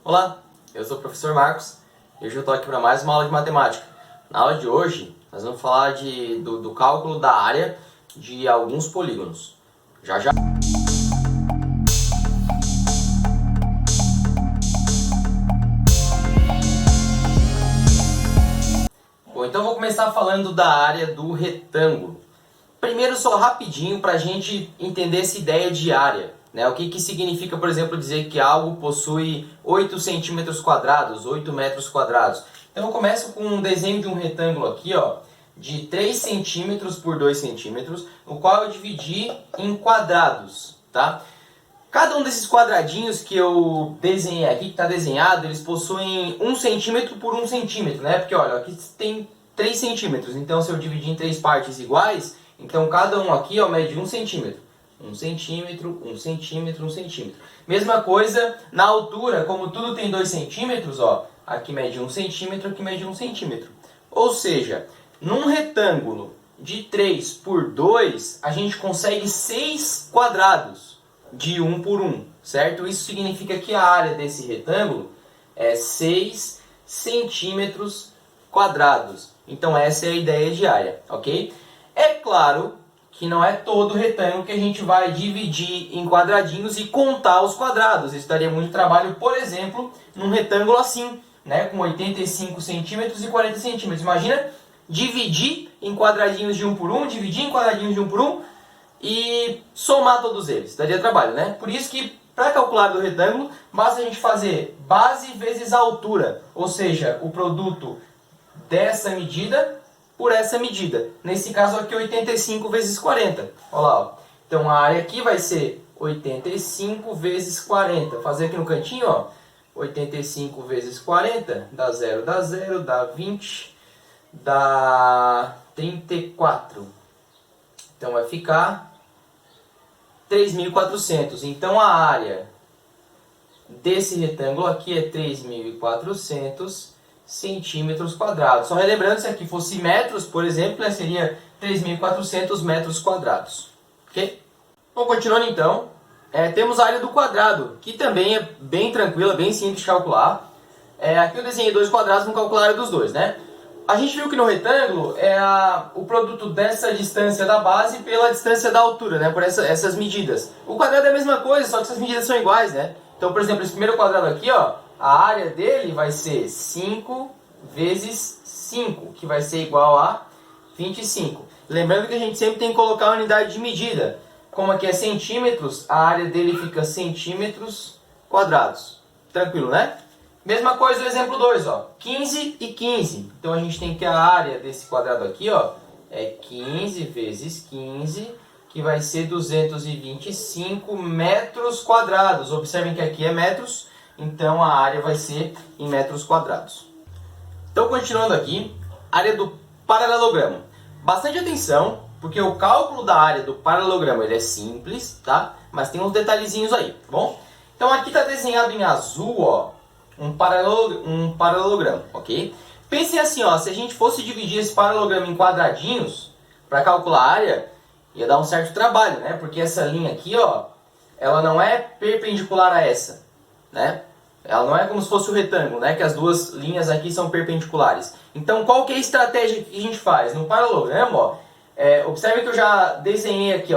Olá, eu sou o professor Marcos e hoje eu estou aqui para mais uma aula de matemática. Na aula de hoje, nós vamos falar do cálculo da área de alguns polígonos. Já já! Bom, então eu vou começar falando da área do retângulo. Primeiro, só rapidinho para a gente entender essa ideia de área. O que significa, por exemplo, dizer que algo possui 8 centímetros quadrados, 8 metros quadrados. Então eu começo com um desenho de um retângulo aqui, de 3 centímetros por 2 centímetros, o qual eu dividi em quadrados. Tá? Cada um desses quadradinhos que eu desenhei aqui, que está desenhado, eles possuem 1 centímetro por 1 centímetro. Porque olha, aqui tem 3 centímetros, então se eu dividir em 3 partes iguais, então cada um aqui mede 1 centímetro. 1 centímetro, 1 centímetro, 1 centímetro. Mesma coisa na altura, como tudo tem 2 centímetros, aqui mede 1 centímetro, aqui mede 1 centímetro. Ou seja, num retângulo de 3 por 2, a gente consegue 6 quadrados de 1 por 1, certo? Isso significa que a área desse retângulo é 6 centímetros quadrados. Então essa é a ideia de área, ok? É claro que não é todo retângulo que a gente vai dividir em quadradinhos e contar os quadrados. Isso daria muito trabalho, por exemplo, num retângulo assim, com 85 centímetros e 40 centímetros. Imagina dividir em quadradinhos de 1 por 1, dividir em quadradinhos de 1 por 1 e somar todos eles. Daria trabalho, Por isso que, para calcular do retângulo, basta a gente fazer base vezes a altura, ou seja, o produto dessa medida por essa medida. Nesse caso aqui, 85 vezes 40. Olha lá. Então, a área aqui vai ser 85 vezes 40. Fazer aqui no cantinho, 85 vezes 40, dá 0, dá 20, dá 34. Então, vai ficar 3.400. Então, a área desse retângulo aqui é 3.400 centímetros quadrados. Só relembrando, se aqui fosse metros, por exemplo, seria 3.400 metros quadrados. Ok? Bom, continuando então, temos a área do quadrado, que também é bem tranquila, bem simples de calcular. Aqui eu desenhei dois quadrados, vamos calcular a área dos dois, A gente viu que no retângulo é o produto dessa distância da base pela distância da altura, por essas medidas. O quadrado é a mesma coisa, só que essas medidas são iguais, Então, por exemplo, esse primeiro quadrado aqui, a área dele vai ser 5 vezes 5, que vai ser igual a 25. Lembrando que a gente sempre tem que colocar a unidade de medida. Como aqui é centímetros, a área dele fica centímetros quadrados. Tranquilo, Mesma coisa no exemplo 2, 15 e 15. Então a gente tem que a área desse quadrado aqui, é 15 vezes 15, que vai ser 225 metros quadrados. Observem que aqui é metros, então a área vai ser em metros quadrados. Então, continuando aqui, área do paralelogramo. Bastante atenção, porque o cálculo da área do paralelogramo ele é simples, mas tem uns detalhezinhos aí, tá bom? Então aqui está desenhado em azul, um paralelogramo, ok? Pensem assim, se a gente fosse dividir esse paralelogramo em quadradinhos, para calcular a área, ia dar um certo trabalho, Porque essa linha aqui, ela não é perpendicular a essa, Ela não é como se fosse o retângulo, Que as duas linhas aqui são perpendiculares. Então, qual que é a estratégia que a gente faz? No paralelogramo, observe que eu já desenhei aqui,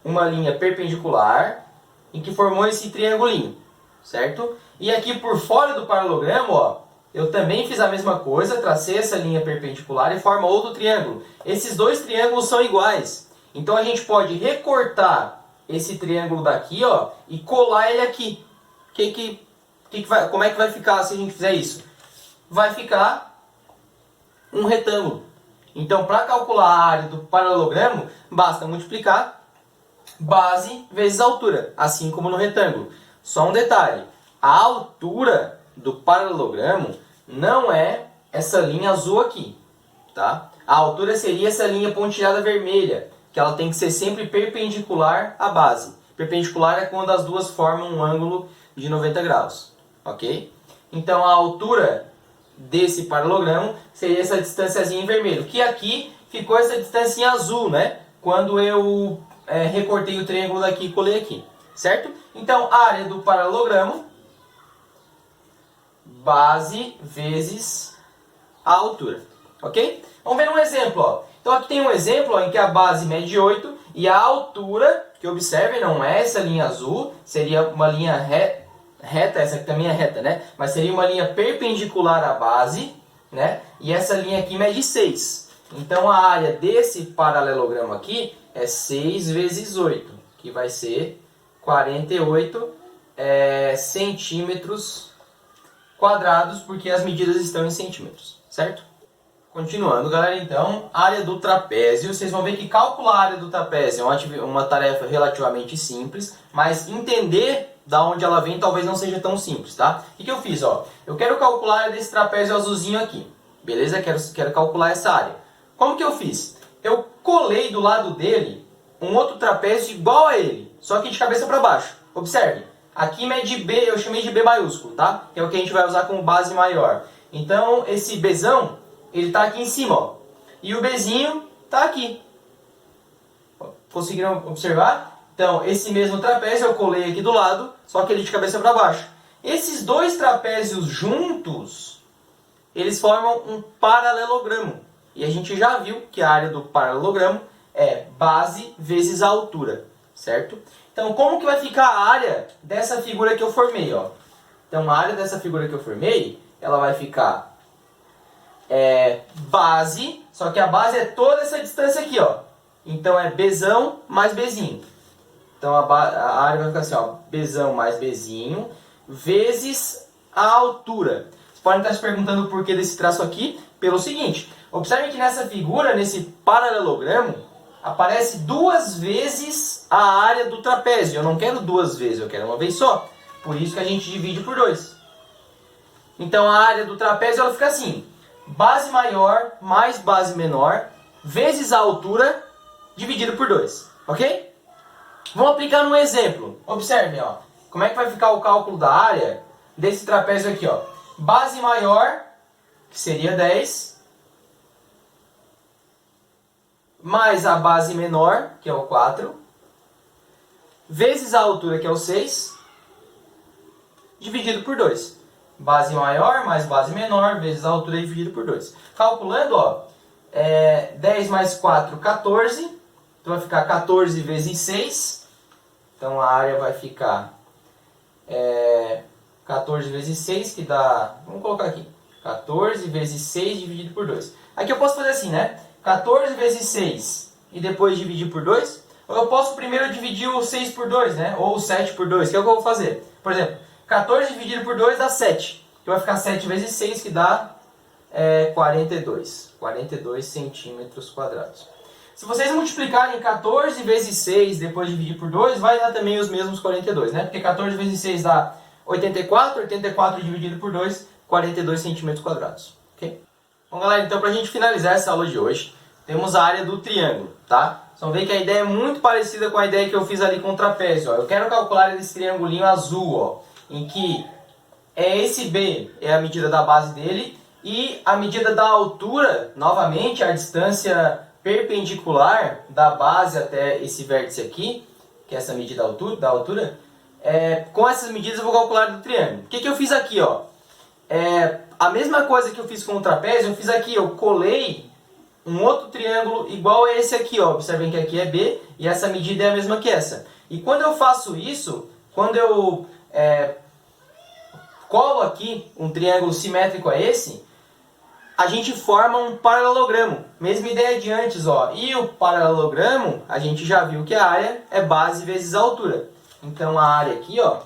uma linha perpendicular em que formou esse triangulinho, certo? E aqui por fora do paralelogramo, eu também fiz a mesma coisa, tracei essa linha perpendicular e forma outro triângulo. Esses dois triângulos são iguais. Então, a gente pode recortar esse triângulo daqui, e colar ele aqui. Como é que vai ficar se a gente fizer isso? Vai ficar um retângulo. Então, para calcular a área do paralelogramo, basta multiplicar base vezes altura, assim como no retângulo. Só um detalhe, a altura do paralelogramo não é essa linha azul aqui, A altura seria essa linha pontilhada vermelha, que ela tem que ser sempre perpendicular à base. Perpendicular é quando as duas formam um ângulo de 90 graus, ok? Então a altura desse paralelogramo seria essa distânciazinha em vermelho, que aqui ficou essa distância em azul, Quando eu recortei o triângulo daqui e colei aqui, certo? Então a área do paralelogramo base vezes a altura, ok? Vamos ver um exemplo, ó. Então aqui tem um exemplo ó, em que a base mede 8 e a altura, que observem, não é essa linha azul, seria uma linha reta, essa aqui também é reta, né? Mas seria uma linha perpendicular à base, né? E essa linha aqui mede 6. Então a área desse paralelogramo aqui é 6 vezes 8, que vai ser 48 centímetros quadrados, porque as medidas estão em centímetros, certo? Continuando, galera, então, área do trapézio. Vocês vão ver que calcular a área do trapézio é uma tarefa relativamente simples, mas entender da onde ela vem talvez não seja tão simples, tá? O que eu fiz, ó? Eu quero calcular a área desse trapézio azulzinho aqui, beleza? Quero calcular essa área. Como que eu fiz? Eu colei do lado dele um outro trapézio igual a ele, só que de cabeça para baixo. Observe, aqui mede B, eu chamei de B maiúsculo, tá? Que é o que a gente vai usar como base maior. Então, esse Bzão, ele está aqui em cima, ó. E o Bzinho está aqui. Conseguiram observar? Então, esse mesmo trapézio eu colei aqui do lado, só que ele de cabeça para baixo. Esses dois trapézios juntos, eles formam um paralelogramo. E a gente já viu que a área do paralelogramo é base vezes a altura, certo? Então, como que vai ficar a área dessa figura que eu formei, ó? Então, a área dessa figura que eu formei, ela vai ficar base, só que a base é toda essa distância aqui, ó. Então, é Bzão mais Bzinho. Então, a área vai ficar assim, ó, Bzão mais Bzinho, vezes a altura. Vocês podem estar se perguntando o porquê desse traço aqui, pelo seguinte. Observem que nessa figura, nesse paralelogramo, aparece duas vezes a área do trapézio. Eu não quero duas vezes, eu quero uma vez só. Por isso que a gente divide por 2. Então, a área do trapézio ela fica assim. Base maior mais base menor, vezes a altura, dividido por 2. Ok? Vamos aplicar num exemplo. Observem, ó. Como é que vai ficar o cálculo da área desse trapézio aqui, ó. Base maior, que seria 10, mais a base menor, que é o 4, vezes a altura, que é o 6, dividido por 2. Base maior mais base menor, vezes a altura dividido por 2. Calculando, ó, 10 mais 4, 14. Então vai ficar 14 vezes 6. Então a área vai ficar 14 vezes 6, que dá... Vamos colocar aqui. 14 vezes 6 dividido por 2. Aqui eu posso fazer assim, né? 14 vezes 6 e depois dividir por 2. Ou eu posso primeiro dividir o 6 por 2, né? Ou o 7 por 2, que é o que eu vou fazer. Por exemplo, 14 dividido por 2 dá 7. Então vai ficar 7 vezes 6, que dá 42. 42 centímetros quadrados. Se vocês multiplicarem 14 vezes 6 depois dividir por 2, vai dar também os mesmos 42, né? Porque 14 vezes 6 dá 84, 84 dividido por 2, 42 centímetros quadrados. Ok? Bom, galera, então para a gente finalizar essa aula de hoje, temos a área do triângulo, tá? Vocês vão ver que a ideia é muito parecida com a ideia que eu fiz ali com o trapézio, ó. Eu quero calcular esse triangulinho azul, ó, em que esse B é a medida da base dele e a medida da altura, novamente, a distância perpendicular da base até esse vértice aqui, que é essa medida da altura, com essas medidas eu vou calcular do triângulo. O que eu fiz aqui, ó? A mesma coisa que eu fiz com o trapézio, eu fiz aqui, eu colei um outro triângulo igual a esse aqui, ó. Observem que aqui é B e essa medida é a mesma que essa. E quando eu faço isso, quando eu colo aqui um triângulo simétrico a esse, a gente forma um paralelogramo. Mesma ideia de antes, ó. E o paralelogramo, a gente já viu que a área é base vezes a altura. Então a área aqui, ó,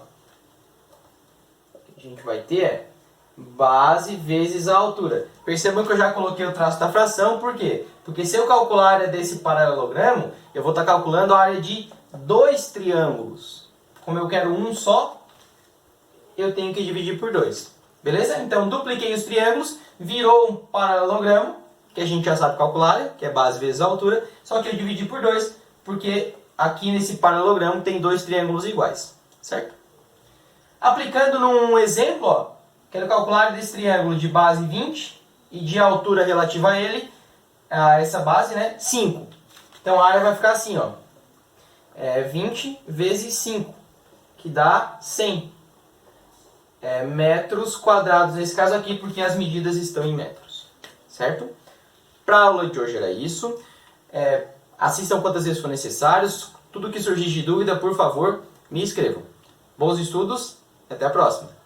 a gente vai ter base vezes a altura. Percebam que eu já coloquei o traço da fração, por quê? Porque se eu calcular a área desse paralelogramo, eu vou estar calculando a área de dois triângulos. Como eu quero um só, eu tenho que dividir por 2. Beleza? Então, dupliquei os triângulos, virou um paralelogramo, que a gente já sabe calcular, que é base vezes a altura, só que eu dividi por 2, porque aqui nesse paralelogramo tem dois triângulos iguais, certo? Aplicando num exemplo, ó, quero calcular desse triângulo de base 20 e de altura relativa a ele, a essa base, né, 5. Então a área vai ficar assim, ó, 20 vezes 5, que dá 100. metros quadrados nesse caso aqui, porque as medidas estão em metros, certo? Para a aula de hoje era isso. Assistam quantas vezes for necessário. Tudo que surgir de dúvida, por favor, me escrevam. Bons estudos e até a próxima!